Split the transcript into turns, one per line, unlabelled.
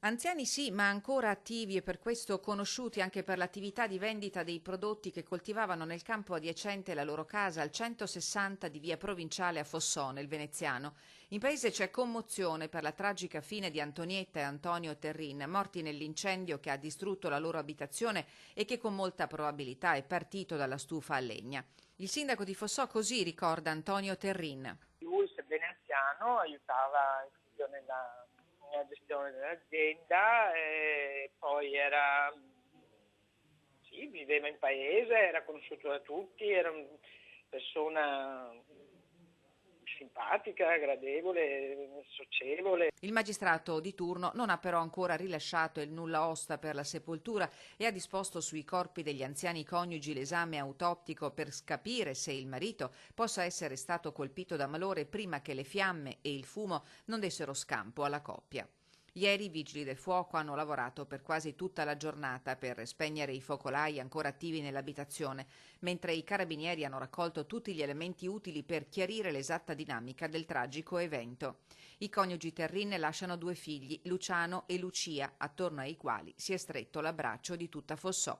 Anziani sì, ma ancora attivi e per questo conosciuti anche per l'attività di vendita dei prodotti che coltivavano nel campo adiacente la loro casa al 160 di via Provinciale a Fossò, nel Veneziano. In paese c'è commozione per la tragica fine di Antonietta e Antonio Terrin, morti nell'incendio che ha distrutto la loro abitazione e che con molta probabilità è partito dalla stufa a legna. Il sindaco di Fossò così ricorda Antonio Terrin.
Lui, sebbene anziano, aiutava il figlio nella gestione dell'azienda e poi sì, viveva in paese, era conosciuto da tutti, era una persona simpatica, gradevole, socievole.
Il magistrato di turno non ha però ancora rilasciato il nulla osta per la sepoltura e ha disposto sui corpi degli anziani coniugi l'esame autoptico per capire se il marito possa essere stato colpito da malore prima che le fiamme e il fumo non dessero scampo alla coppia. Ieri i vigili del fuoco hanno lavorato per quasi tutta la giornata per spegnere i focolai ancora attivi nell'abitazione, mentre i carabinieri hanno raccolto tutti gli elementi utili per chiarire l'esatta dinamica del tragico evento. I coniugi Terrin lasciano due figli, Luciano e Lucia, attorno ai quali si è stretto l'abbraccio di tutta Fossò.